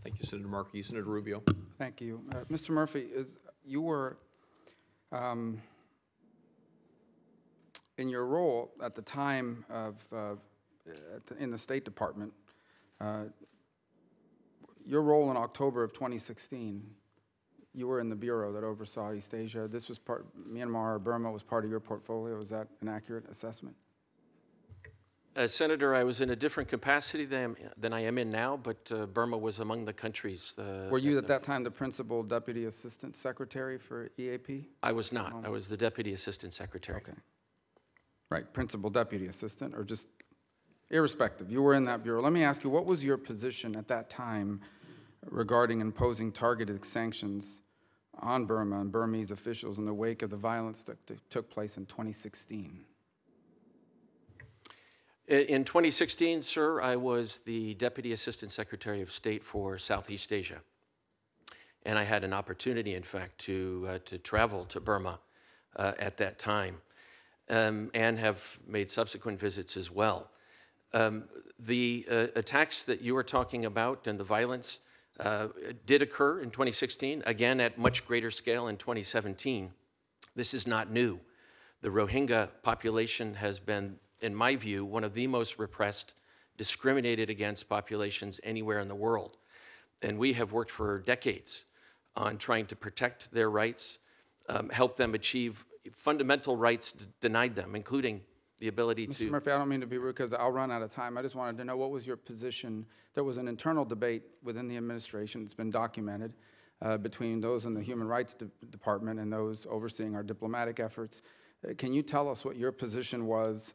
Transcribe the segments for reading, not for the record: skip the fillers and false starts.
Thank you, Senator Markey. Senator Rubio. Thank you. Mr. Murphy, you were, in your role at the time of, in the State Department, your role in October of 2016, you were in the bureau that oversaw East Asia. This was Myanmar or Burma was part of your portfolio. Is that an accurate assessment? Senator, I was in a different capacity than I am in now, but Burma was among the countries. Were you at that time the Principal Deputy Assistant Secretary for EAP? I was not. I was the Deputy Assistant Secretary. Okay. Right, Principal Deputy Assistant, or just irrespective. You were in that bureau. Let me ask you, what was your position at that time regarding imposing targeted sanctions on Burma and Burmese officials in the wake of the violence that took place in 2016? In 2016, sir, I was the Deputy Assistant Secretary of State for Southeast Asia. And I had an opportunity, in fact, to travel to Burma at that time and have made subsequent visits as well. The attacks that you are talking about and the violence did occur in 2016, again at much greater scale in 2017. This is not new. The Rohingya population has been, in my view, one of the most repressed, discriminated against populations anywhere in the world. And we have worked for decades on trying to protect their rights, help them achieve fundamental rights denied them, including the ability to... Mr. Murphy, I don't mean to be rude because I'll run out of time. I just wanted to know, what was your position? There was an internal debate within the administration. It's been documented between those in the Human Rights Department and those overseeing our diplomatic efforts. Can you tell us what your position was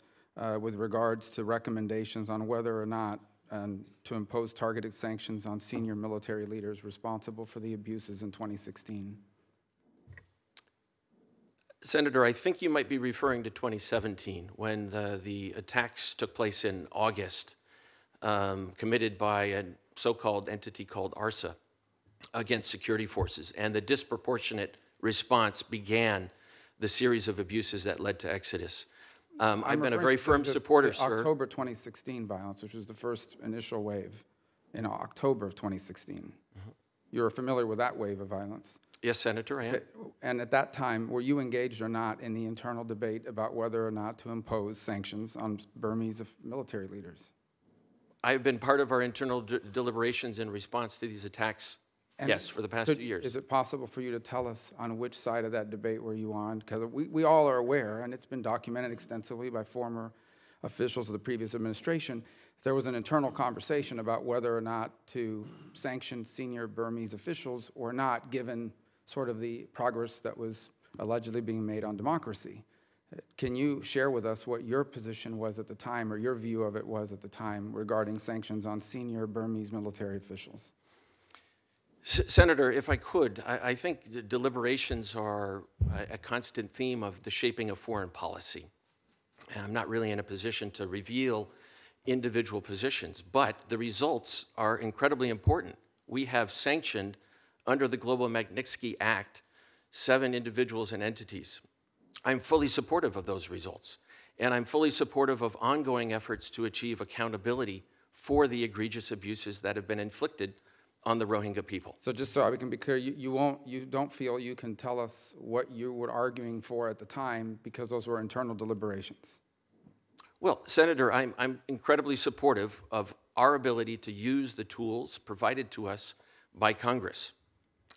with regards to recommendations on whether or not to impose targeted sanctions on senior military leaders responsible for the abuses in 2016? Senator, I think you might be referring to 2017 when the attacks took place in August, committed by a so-called entity called ARSA against security forces, and the disproportionate response began the series of abuses that led to exodus. I've been a very firm supporter, sir. October 2016 violence, which was the first initial wave in October of 2016. Mm-hmm. You're familiar with that wave of violence? Yes, Senator, I am. And at that time, were you engaged or not in the internal debate about whether or not to impose sanctions on Burmese military leaders? I've been part of our internal deliberations in response to these attacks, yes, for the past 2 years. Is it possible for you to tell us on which side of that debate were you on? Because we all are aware, and it's been documented extensively by former officials of the previous administration, there was an internal conversation about whether or not to sanction senior Burmese officials or not, given sort of the progress that was allegedly being made on democracy. Can you share with us what your position was at the time, or your view of it was at the time, regarding sanctions on senior Burmese military officials? Senator, if I could, I think the deliberations are a constant theme of the shaping of foreign policy. And I'm not really in a position to reveal individual positions, but the results are incredibly important. We have sanctioned, under the Global Magnitsky Act, 7 individuals and entities. I'm fully supportive of those results, and I'm fully supportive of ongoing efforts to achieve accountability for the egregious abuses that have been inflicted on the Rohingya people. So just so I can be clear, you don't feel you can tell us what you were arguing for at the time because those were internal deliberations? Well, Senator, I'm incredibly supportive of our ability to use the tools provided to us by Congress,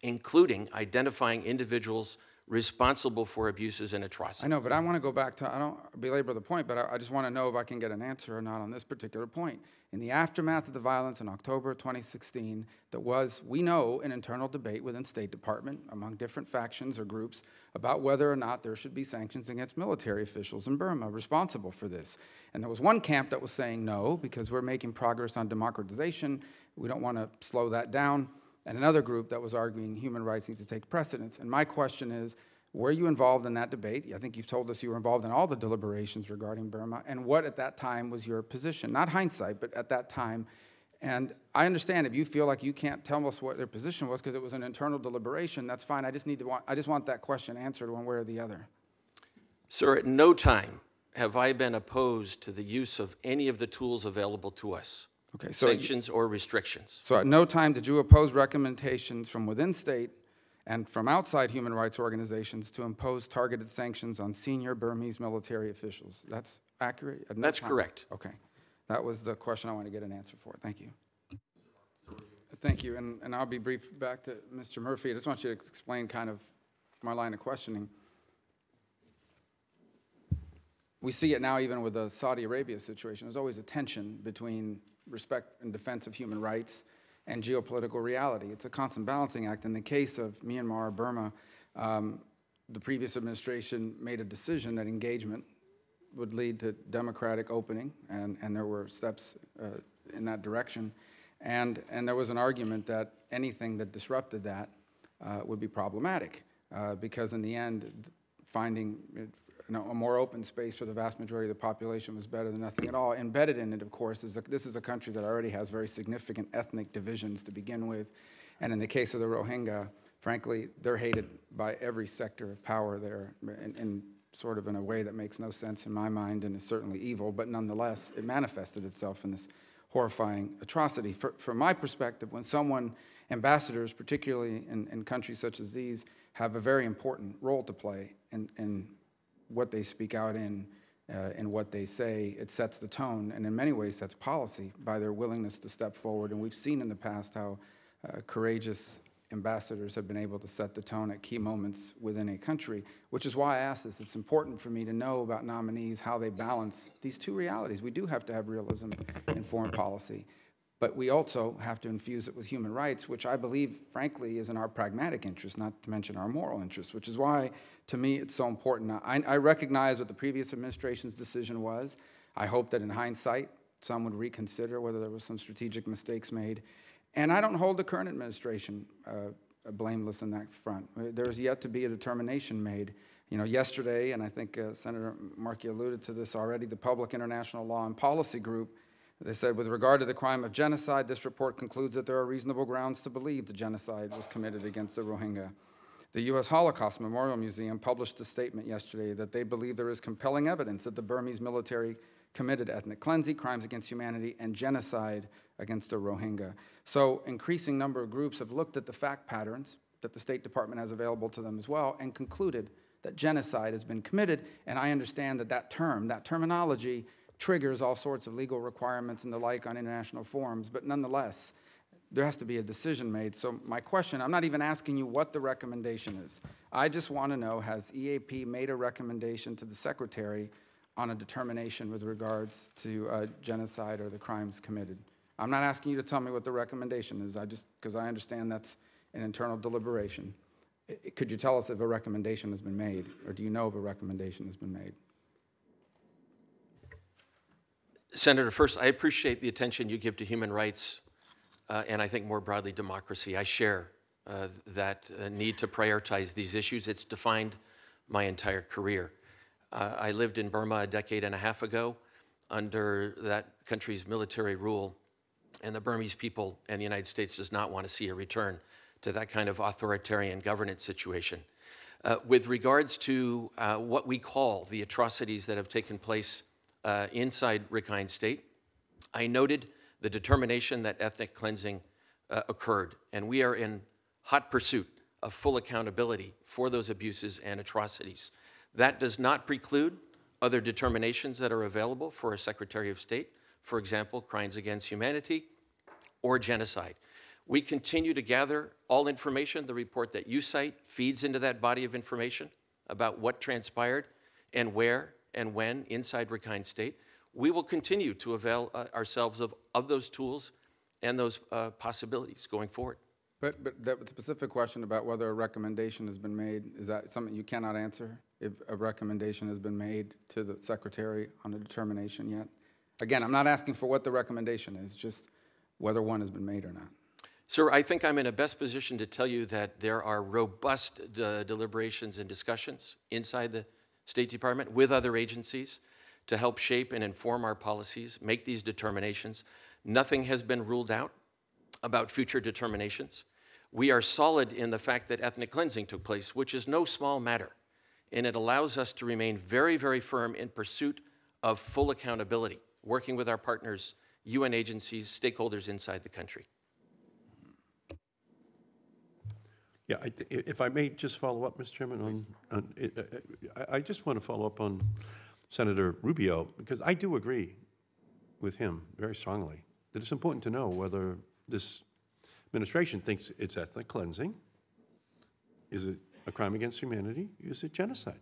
including identifying individuals responsible for abuses and atrocities. I know, but I want to go back to, I don't belabor the point, but I just want to know if I can get an answer or not on this particular point. In the aftermath of the violence in October 2016, there was, we know, an internal debate within State Department among different factions or groups about whether or not there should be sanctions against military officials in Burma responsible for this. And there was one camp that was saying no, because we're making progress on democratization, we don't want to slow that down, and another group that was arguing human rights need to take precedence. And my question is, were you involved in that debate? I think you've told us you were involved in all the deliberations regarding Burma, and what at that time was your position? Not hindsight, but at that time. And I understand if you feel like you can't tell us what their position was because it was an internal deliberation, that's fine. I just want that question answered one way or the other. Sir, at no time have I been opposed to the use of any of the tools available to us. Okay, so sanctions or restrictions. so at no time did you oppose recommendations from within state and from outside human rights organizations to impose targeted sanctions on senior Burmese military officials. That's accurate? At no That's time? correct. Okay. That was the question I want to get an answer for. Thank you. Thank you, and I'll be brief back to Mr. Murphy. I just want you to explain kind of my line of questioning. We see it now even with the Saudi Arabia situation. There's always a tension between respect and defense of human rights and geopolitical reality. It's a constant balancing act. In the case of Myanmar, Burma, the previous administration made a decision that engagement would lead to democratic opening, and there were steps in that direction. And there was an argument that anything that disrupted that would be problematic because in the end, finding a more open space for the vast majority of the population was better than nothing at all. Embedded in it, of course, is this is a country that already has very significant ethnic divisions to begin with. And in the case of the Rohingya, frankly, they're hated by every sector of power there in sort of in a way that makes no sense in my mind and is certainly evil, but nonetheless, it manifested itself in this horrifying atrocity. From my perspective, when ambassadors, particularly in countries such as these, have a very important role to play in what they speak out in what they say, it sets the tone, and in many ways sets policy by their willingness to step forward. And we've seen in the past how courageous ambassadors have been able to set the tone at key moments within a country, which is why I ask this. It's important for me to know about nominees, how they balance these two realities. We do have to have realism in foreign policy, but we also have to infuse it with human rights, which I believe, frankly, is in our pragmatic interest, not to mention our moral interest, which is why, to me, it's so important. I recognize what the previous administration's decision was. I hope that in hindsight, some would reconsider whether there were some strategic mistakes made. And I don't hold the current administration blameless in that front. There's yet to be a determination made. You know, yesterday, and I think Senator Markey alluded to this already, the Public International Law and Policy Group, they said, with regard to the crime of genocide, this report concludes that there are reasonable grounds to believe the genocide was committed against the Rohingya. The U.S. Holocaust Memorial Museum published a statement yesterday that they believe there is compelling evidence that the Burmese military committed ethnic cleansing, crimes against humanity, and genocide against the Rohingya. So increasing number of groups have looked at the fact patterns that the State Department has available to them as well and concluded that genocide has been committed. And I understand that that terminology triggers all sorts of legal requirements and the like on international forums, but nonetheless, there has to be a decision made. So my question, I'm not even asking you what the recommendation is. I just want to know, has EAP made a recommendation to the Secretary on a determination with regards to genocide or the crimes committed? I'm not asking you to tell me what the recommendation is, because I understand that's an internal deliberation. Could you tell us if a recommendation has been made, or do you know if a recommendation has been made? Senator, first, I appreciate the attention you give to human rights and I think more broadly democracy. I share that need to prioritize these issues. It's defined my entire career. I lived in Burma a decade and a half ago under that country's military rule, and the Burmese people and the United States does not want to see a return to that kind of authoritarian governance situation. With regards to what we call the atrocities that have taken place inside Rakhine State, I noted the determination that ethnic cleansing occurred, and we are in hot pursuit of full accountability for those abuses and atrocities. That does not preclude other determinations that are available for a Secretary of State, for example, crimes against humanity or genocide. We continue to gather all information. The report that you cite feeds into that body of information about what transpired and where and when inside Rakhine State. We will continue to avail ourselves of those tools and those possibilities going forward. But that specific question about whether a recommendation has been made, is that something you cannot answer? If a recommendation has been made to the Secretary on a determination yet? Again, I'm not asking for what the recommendation is, just whether one has been made or not. Sir, I think I'm in a best position to tell you that there are robust deliberations and discussions inside the State Department with other agencies to help shape and inform our policies, make these determinations. Nothing has been ruled out about future determinations. We are solid in the fact that ethnic cleansing took place, which is no small matter, and it allows us to remain very, very firm in pursuit of full accountability, working with our partners UN agencies, stakeholders inside the country. Yeah, if I may just follow up, Mr. Chairman, I just want to follow up on Senator Rubio, because I do agree with him very strongly that it's important to know whether this administration thinks it's ethnic cleansing. Is it a crime against humanity? Is it genocide?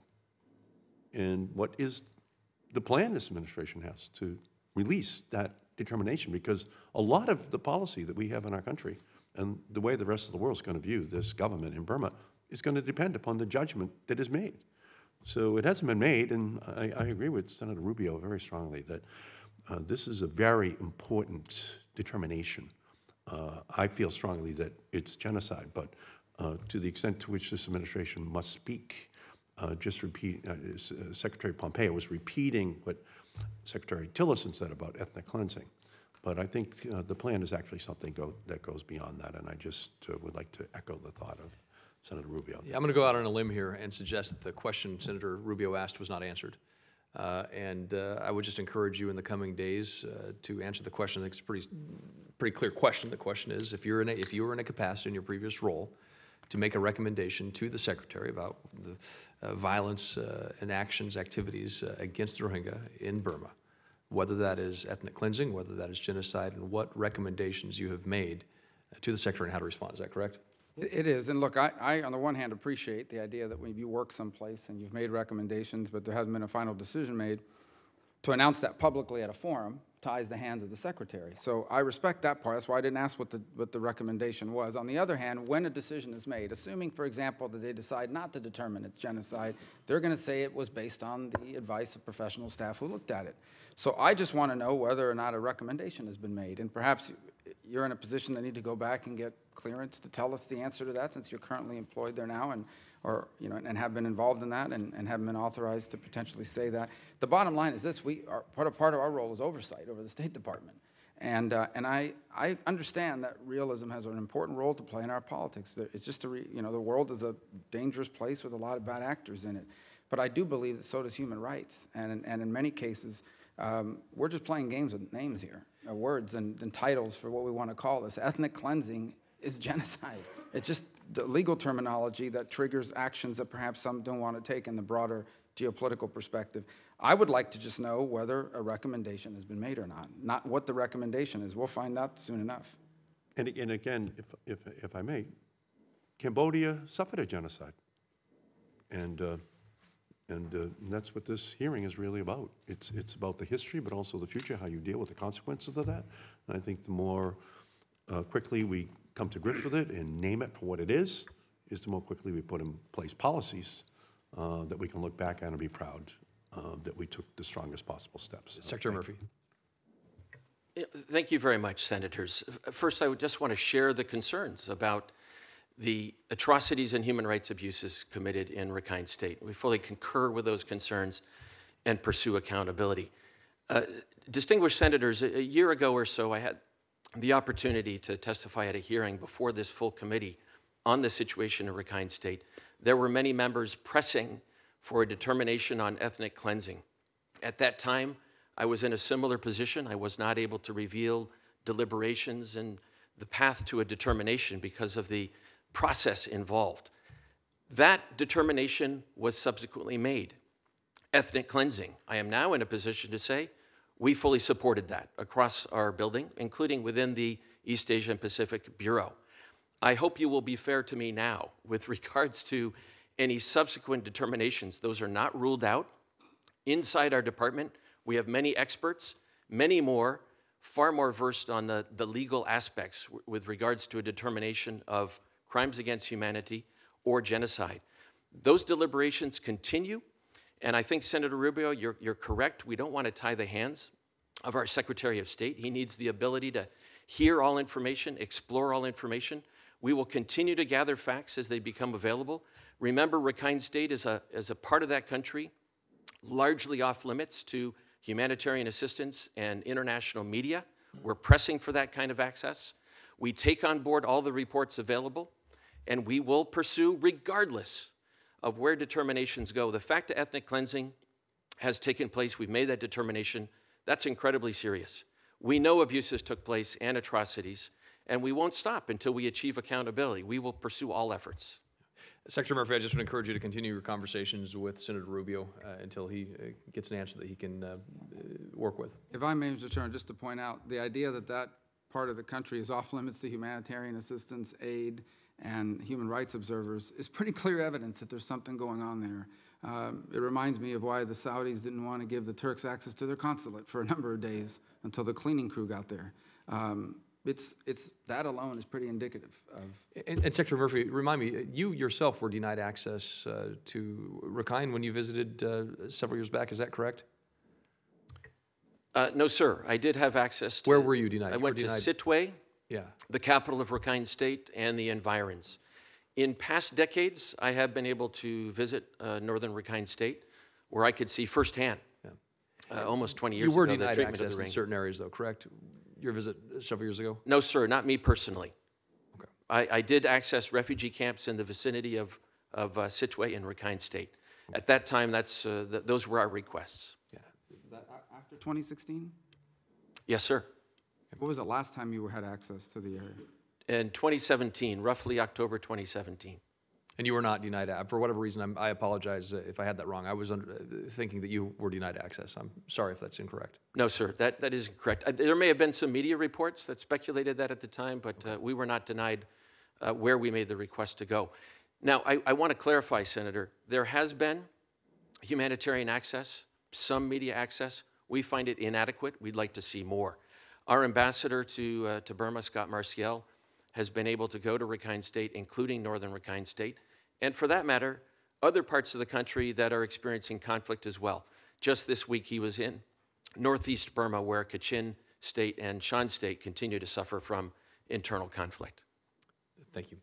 And what is the plan this administration has to release that determination? Because a lot of the policy that we have in our country and the way the rest of the world is going to view this government in Burma is going to depend upon the judgment that is made. So it hasn't been made, and I agree with Senator Rubio very strongly that this is a very important determination. I feel strongly that it's genocide, but to the extent to which this administration must speak, Secretary Pompeo was repeating what Secretary Tillerson said about ethnic cleansing. But I think the plan is actually something that goes beyond that, and I just would like to echo the thought of Senator Rubio. Yeah, I'm going to go out on a limb here and suggest that the question Senator Rubio asked was not answered. I would just encourage you in the coming days to answer the question. I think it's a pretty clear question. The question is, if you were in a capacity in your previous role to make a recommendation to the Secretary about the violence and activities against the Rohingya in Burma, whether that is ethnic cleansing, whether that is genocide, and what recommendations you have made to the Secretary and how to respond. Is that correct? It is, and look, I on the one hand appreciate the idea that when you work someplace and you've made recommendations, but there hasn't been a final decision made, to announce that publicly at a forum ties the hands of the Secretary. So I respect that part. That's why I didn't ask what the recommendation was. On the other hand, when a decision is made, assuming, for example, that they decide not to determine it's genocide, they're going to say it was based on the advice of professional staff who looked at it. So I just want to know whether or not a recommendation has been made, and perhaps you're in a position that need to go back and get clearance to tell us the answer to that, since you're currently employed there now and have been involved in that and haven't been authorized to potentially say that. The bottom line is this: part of our role is oversight over the State Department, and I understand that realism has an important role to play in our politics. It's just the world is a dangerous place with a lot of bad actors in it, but I do believe that so does human rights, and in many cases. We're just playing games with names here, words and titles for what we want to call this. Ethnic cleansing is genocide. It's just the legal terminology that triggers actions that perhaps some don't want to take in the broader geopolitical perspective. I would like to just know whether a recommendation has been made or not what the recommendation is. We'll find out soon enough. And again, if I may, Cambodia suffered a genocide, and that's what this hearing is really about. It's about the history, but also the future, how you deal with the consequences of that. And I think the more quickly we come to grips with it and name it for what it is the more quickly we put in place policies that we can look back at and be proud that we took the strongest possible steps. Secretary Murphy. Thank you very much, Senators. First, I would just want to share the concerns about the atrocities and human rights abuses committed in Rakhine State. We fully concur with those concerns and pursue accountability. Distinguished Senators, a year ago or so, I had the opportunity to testify at a hearing before this full committee on the situation in Rakhine State. There were many members pressing for a determination on ethnic cleansing. At that time, I was in a similar position. I was not able to reveal deliberations and the path to a determination because of the process involved. That determination was subsequently made. Ethnic cleansing. I am now in a position to say we fully supported that across our building, including within the East Asia and Pacific Bureau. I hope you will be fair to me now with regards to any subsequent determinations. Those are not ruled out. Inside our department, we have many experts, many more, far more versed on the legal aspects with regards to a determination of crimes against humanity or genocide. Those deliberations continue, and I think, Senator Rubio, you're correct. We don't want to tie the hands of our Secretary of State. He needs the ability to hear all information, explore all information. We will continue to gather facts as they become available. Remember, Rakhine State is a part of that country largely off limits to humanitarian assistance and international media. We're pressing for that kind of access. We take on board all the reports available, and we will pursue regardless of where determinations go. The fact that ethnic cleansing has taken place, we've made that determination. That's incredibly serious. We know abuses took place and atrocities, and we won't stop until we achieve accountability. We will pursue all efforts. Secretary Murphy, I just would encourage you to continue your conversations with Senator Rubio until he gets an answer that he can work with. If I may, Mr. Chairman, just to point out, the idea that that part of the country is off limits to humanitarian assistance, aid, and human rights observers is pretty clear evidence that there's something going on there. It reminds me of why the Saudis didn't want to give the Turks access to their consulate for a number of days until the cleaning crew got there. That alone is pretty indicative of. And Secretary Murphy, remind me, you yourself were denied access to Rakhine when you visited several years back. Is that correct? No, sir. I did have access to. Where were you denied? I went to Sittwe, yeah, the capital of Rakhine State, and the environs. In past decades, I have been able to visit northern Rakhine State, where I could see firsthand, almost 20 years you were ago, the denied treatment of access the in Rohingya. certain areas, though, correct? Your visit several years ago? No, sir, not me personally. Okay. I did access refugee camps in the vicinity of Sittwe in Rakhine State. At that time, those were our requests. Yeah. Is that after 2016? Yes, sir. What was the last time you had access to the area? In 2017, roughly October 2017. And you were not denied, for whatever reason, I apologize if I had that wrong. I was thinking that you were denied access. I'm sorry if that's incorrect. No, sir, that is incorrect. There may have been some media reports that speculated that at the time, but we were not denied where we made the request to go. Now, I want to clarify, Senator, there has been humanitarian access, some media access. We find it inadequate. We'd like to see more. Our ambassador to Burma, Scott Marciel, has been able to go to Rakhine State, including northern Rakhine State, and for that matter, other parts of the country that are experiencing conflict as well. Just this week, he was in northeast Burma, where Kachin State and Shan State continue to suffer from internal conflict. Thank you.